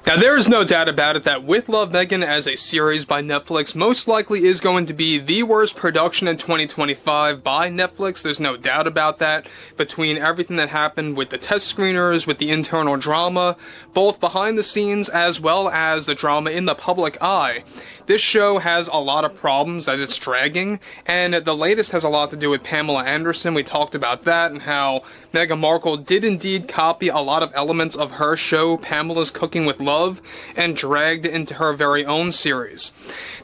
Now, there is no doubt about it that With Love, Meghan as a series by Netflix most likely is going to be the worst production in 2025 by Netflix. There's no doubt about that. Between everything that happened with the test screeners, with the internal drama, both behind the scenes as well as the drama in the public eye, this show has a lot of problems as it's dragging, and the latest has a lot to do with Pamela Anderson. We talked about that and how Meghan Markle did indeed copy a lot of elements of her show, Pamela's Cooking with Love, and dragged it into her very own series.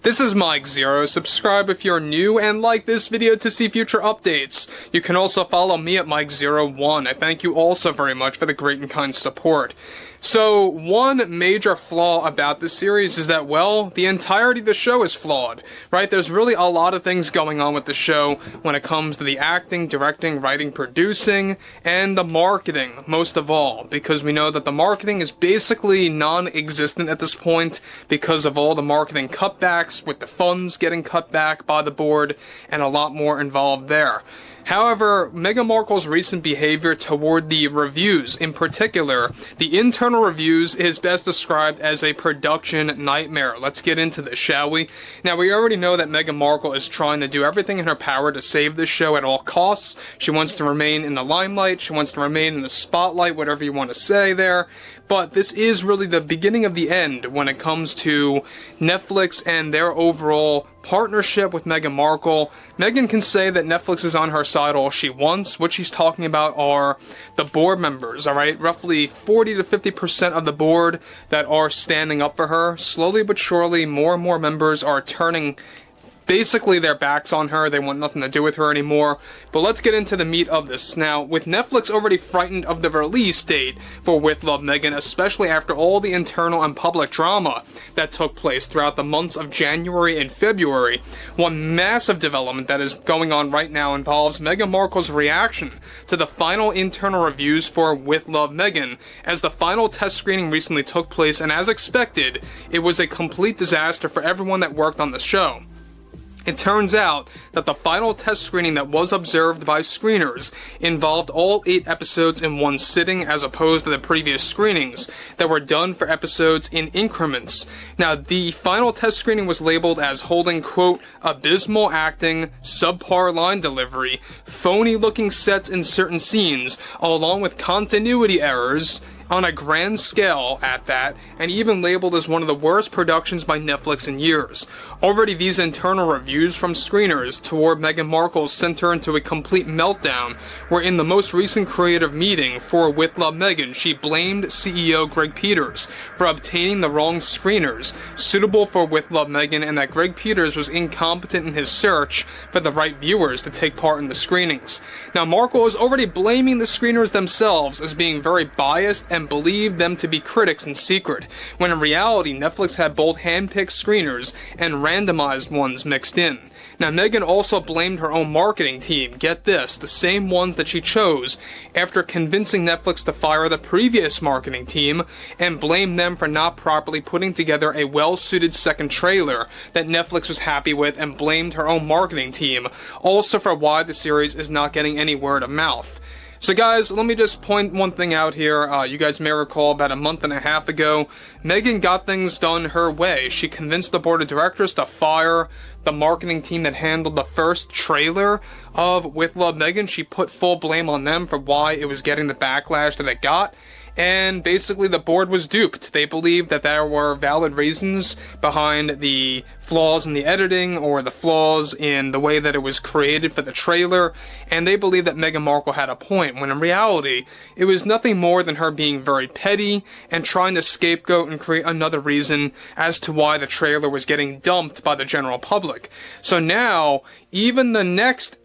This is Mike Zero. Subscribe if you're new and like this video to see future updates. You can also follow me at Mike01. I thank you all so very much for the great and kind support. So, one major flaw about this series is that, well, the entirety of the show is flawed, right? There's really a lot of things going on with the show when it comes to the acting, directing, writing, producing, and the marketing, most of all, because we know that the marketing is basically non-existent at this point because of all the marketing cutbacks, with the funds getting cut back by the board, and a lot more involved there. However, Meghan Markle's recent behavior toward the reviews, in particular, the internal reviews, is best described as a production nightmare. Let's get into this, shall we? Now, we already know that Meghan Markle is trying to do everything in her power to save this show at all costs. She wants to remain in the limelight, she wants to remain in the spotlight, whatever you want to say there. But this is really the beginning of the end when it comes to Netflix and their overall partnership with Meghan Markle. Meghan can say that Netflix is on her side all she wants. What she's talking about are the board members, alright? Roughly 40 to 50% of the board that are standing up for her. Slowly but surely, more and more members are turning basically their backs on her. They want nothing to do with her anymore. But let's get into the meat of this. Now, with Netflix already frightened of the release date for With Love, Meghan, especially after all the internal and public drama that took place throughout the months of January and February, one massive development that is going on right now involves Meghan Markle's reaction to the final internal reviews for With Love, Meghan, as the final test screening recently took place, and as expected, it was a complete disaster for everyone that worked on the show. It turns out that the final test screening that was observed by screeners involved all 8 episodes in one sitting, as opposed to the previous screenings that were done for episodes in increments. Now, the final test screening was labeled as holding, quote, abysmal acting, subpar line delivery, phony-looking sets in certain scenes, along with continuity errors, on a grand scale at that, and even labeled as one of the worst productions by Netflix in years. Already these internal reviews from screeners toward Meghan Markle center into a complete meltdown, where in the most recent creative meeting for With Love, Meghan, she blamed CEO Greg Peters for obtaining the wrong screeners suitable for With Love, Meghan, and that Greg Peters was incompetent in his search for the right viewers to take part in the screenings. Now, Markle is already blaming the screeners themselves as being very biased and believed them to be critics in secret, when in reality Netflix had both hand-picked screeners and randomized ones mixed in. Now, Meghan also blamed her own marketing team, get this, the same ones that she chose, after convincing Netflix to fire the previous marketing team, and blamed them for not properly putting together a well-suited second trailer that Netflix was happy with, and blamed her own marketing team also for why the series is not getting any word of mouth. So guys, let me just point one thing out here. You guys may recall about a month and a half ago, Meghan got things done her way. She convinced the board of directors to fire the marketing team that handled the first trailer of With Love, Meghan. She put full blame on them for why it was getting the backlash that it got. And basically the board was duped. They believed that there were valid reasons behind the flaws in the editing or the flaws in the way that it was created for the trailer, and they believed that Meghan Markle had a point, when in reality, it was nothing more than her being very petty and trying to scapegoat and create another reason as to why the trailer was getting dumped by the general public. So now, even the next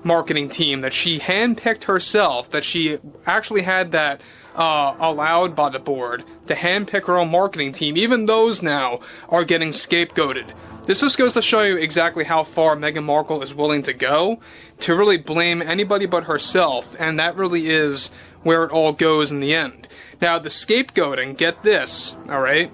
marketing team that she handpicked herself, that she actually had that allowed by the board to handpick her own marketing team, even those now are getting scapegoated. This just goes to show you exactly how far Meghan Markle is willing to go to really blame anybody but herself, and that really is where it all goes in the end. Now, the scapegoating, get this, alright?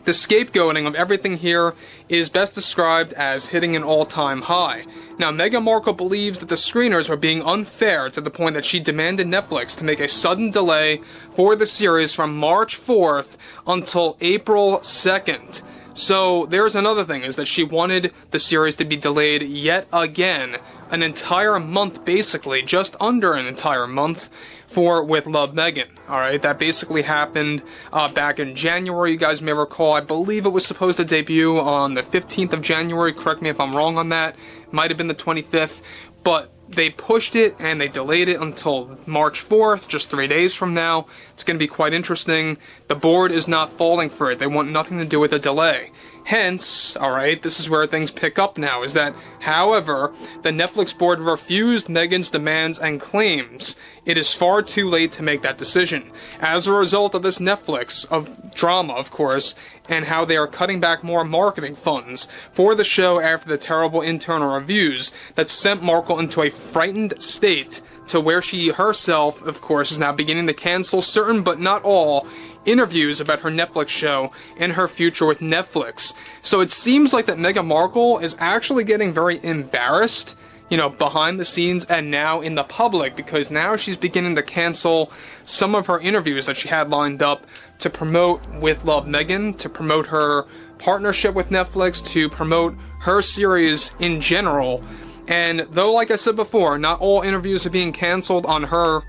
The scapegoating of everything here is best described as hitting an all-time high. Now, Meghan Markle believes that the screeners were being unfair to the point that she demanded Netflix to make a sudden delay for the series from March 4th until April 2nd. So, there's another thing, is that she wanted the series to be delayed yet again, an entire month basically, just under an entire month, for With Love Meghan. Alright, that basically happened back in January, you guys may recall. I believe it was supposed to debut on the 15th of January, correct me if I'm wrong on that. Might have been the 25th, but they pushed it and they delayed it until March 4th, just 3 days from now. It's going to be quite interesting. The board is not falling for it. They want nothing to do with the delay. Hence, alright, this is where things pick up now, is that, however, the Netflix board refused Meghan's demands and claims it is far too late to make that decision. As a result of this Netflix drama, of course, and how they are cutting back more marketing funds for the show after the terrible internal reviews that sent Markle into a frightened state to where she herself, of course, is now beginning to cancel certain, but not all, interviews about her Netflix show and her future with Netflix. So it seems like that Meghan Markle is actually getting very embarrassed, you know, behind the scenes and now in the public, because now she's beginning to cancel some of her interviews that she had lined up to promote With Love Meghan, to promote her partnership with Netflix, to promote her series in general. And though, like I said before, not all interviews are being canceled on her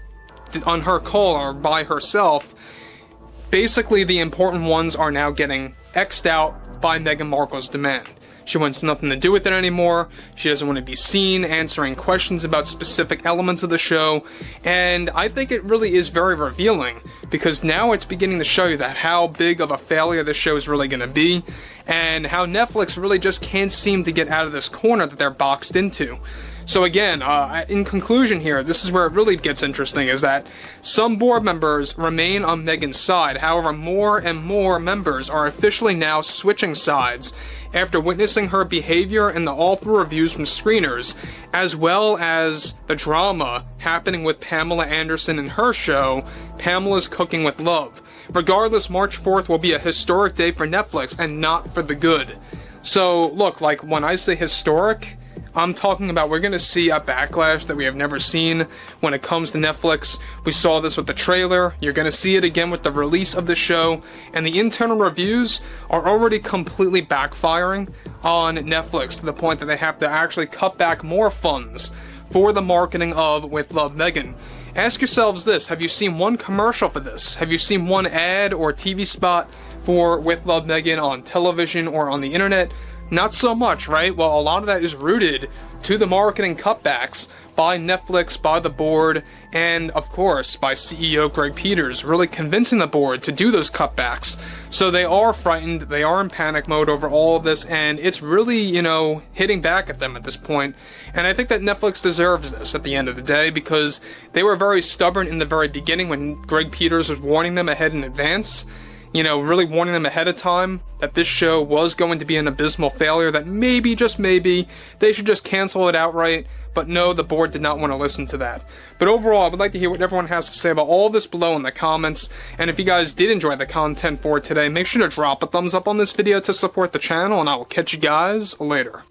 call or by herself, basically the important ones are now getting X'd out by Meghan Markle's demand. She wants nothing to do with it anymore. She doesn't want to be seen answering questions about specific elements of the show. And I think it really is very revealing, because now it's beginning to show you that how big of a failure this show is really going to be, and how Netflix really just can't seem to get out of this corner that they're boxed into. So again, in conclusion here, this is where it really gets interesting, is that some board members remain on Meghan's side. However, more and more members are officially now switching sides after witnessing her behavior in the awful reviews from screeners, as well as the drama happening with Pamela Anderson and her show, Pamela's Cooking with Love. Regardless, March 4th will be a historic day for Netflix, and not for the good. So, look, like, when I say historic, I'm talking about we're going to see a backlash that we have never seen when it comes to Netflix. We saw this with the trailer. You're going to see it again with the release of the show. And the internal reviews are already completely backfiring on Netflix, to the point that they have to actually cut back more funds for the marketing of With Love Meghan. Ask yourselves this: have you seen one commercial for this? Have you seen one ad or TV spot for With Love Meghan on television or on the internet? Not so much, right? Well, a lot of that is rooted to the marketing cutbacks by Netflix, by the board, and, of course, by CEO Greg Peters, really convincing the board to do those cutbacks. So they are frightened, they are in panic mode over all of this, and it's really, you know, hitting back at them at this point. And I think that Netflix deserves this at the end of the day, because they were very stubborn in the very beginning when Greg Peters was warning them ahead in advance. You know, really warning them ahead of time that this show was going to be an abysmal failure, that maybe, just maybe, they should just cancel it outright. But no, the board did not want to listen to that. But overall, I would like to hear what everyone has to say about all of this below in the comments. And if you guys did enjoy the content for today, make sure to drop a thumbs up on this video to support the channel, and I will catch you guys later.